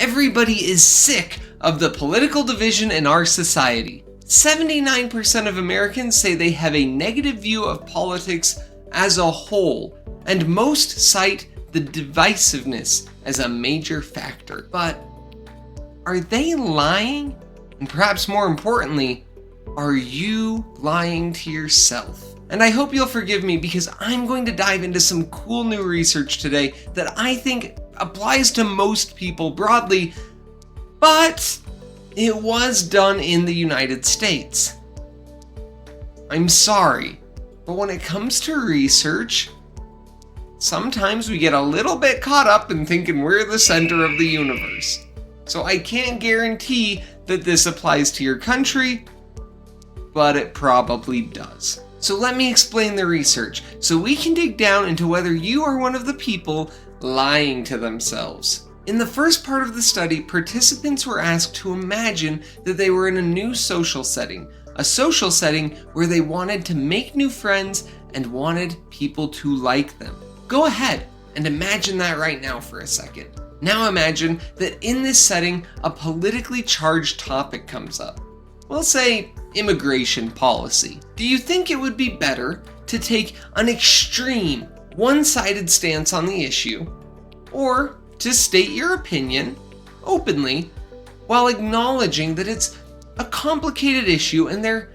Everybody is sick of the political division in our society. 79% of Americans say they have a negative view of politics as a whole, and most cite the divisiveness as a major factor. But are they lying? And perhaps more importantly, are you lying to yourself? And I hope you'll forgive me because I'm going to dive into some cool new research today that I think applies to most people broadly, but it was done in the United States. I'm sorry, but when it comes to research, sometimes we get a little bit caught up in thinking we're the center of the universe. So I can't guarantee that this applies to your country, but it probably does. So let me explain the research so we can dig down into whether you are one of the people lying to themselves. In the first part of the study, participants were asked to imagine that they were in a new social setting, a social setting where they wanted to make new friends and wanted people to like them. Go ahead and imagine that right now for a second. Now imagine that in this setting, a politically charged topic comes up. We'll say immigration policy. Do you think it would be better to take an extreme, one-sided stance on the issue, or to state your opinion openly while acknowledging that it's a complicated issue and there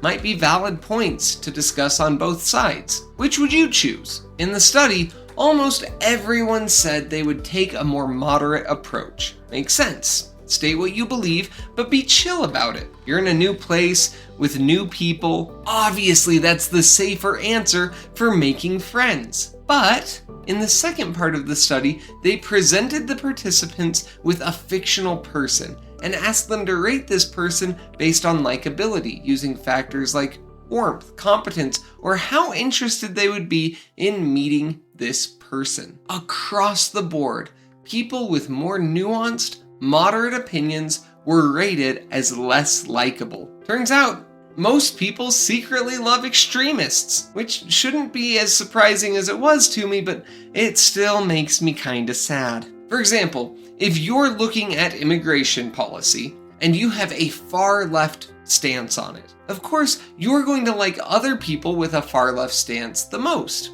might be valid points to discuss on both sides? Which would you choose? In the study, almost everyone said they would take a more moderate approach. Makes sense. State what you believe, but be chill about it. You're in a new place with new people. Obviously, that's the safer answer for making friends. But in the second part of the study, they presented the participants with a fictional person and asked them to rate this person based on likability, using factors like warmth, competence, or how interested they would be in meeting this person. Across the board, people with more nuanced, moderate opinions were rated as less likable. Turns out, most people secretly love extremists, which shouldn't be as surprising as it was to me, but it still makes me kinda sad. For example, if you're looking at immigration policy and you have a far left stance on it, of course, you're going to like other people with a far left stance the most.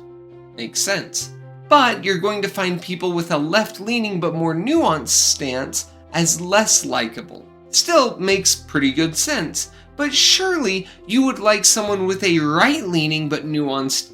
Makes sense. But you're going to find people with a left-leaning but more nuanced stance as less likable. Still makes pretty good sense, but surely you would like someone with a right-leaning but nuanced...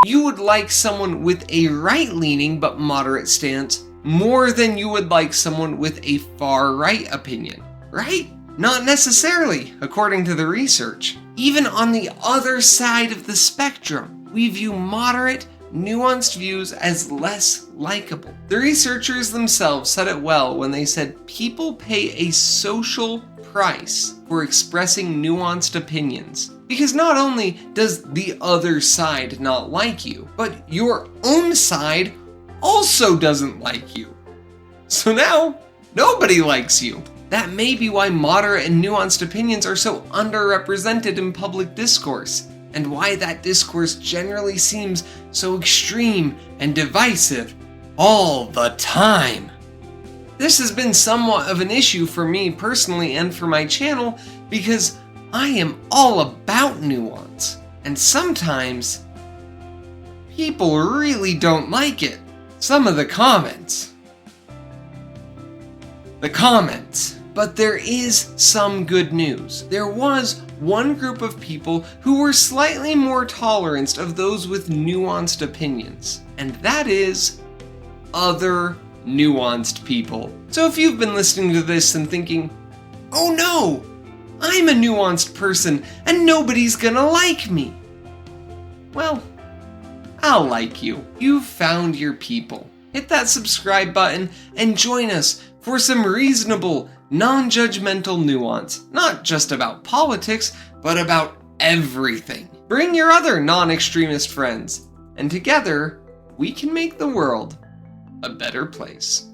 You would like someone with a right-leaning but moderate stance more than you would like someone with a far-right opinion, right? Not necessarily, according to the research. Even on the other side of the spectrum, we view moderate, nuanced views as less likable. The researchers themselves said it well when they said people pay a social price for expressing nuanced opinions. Because not only does the other side not like you, but your own side also doesn't like you. So now, nobody likes you. That may be why moderate and nuanced opinions are so underrepresented in public discourse, and why that discourse generally seems so extreme and divisive all the time. This has been somewhat of an issue for me personally and for my channel because I am all about nuance, and sometimes people really don't like it. Some of the comments. But there is some good news. There was one group of people who were slightly more tolerant of those with nuanced opinions, and that is other nuanced people. So if you've been listening to this and thinking, oh no, I'm a nuanced person and nobody's gonna like me. Well, I'll like you. You've found your people. Hit that subscribe button and join us for some reasonable, non-judgmental nuance, not just about politics, but about everything. Bring your other non-extremist friends, and together, we can make the world a better place.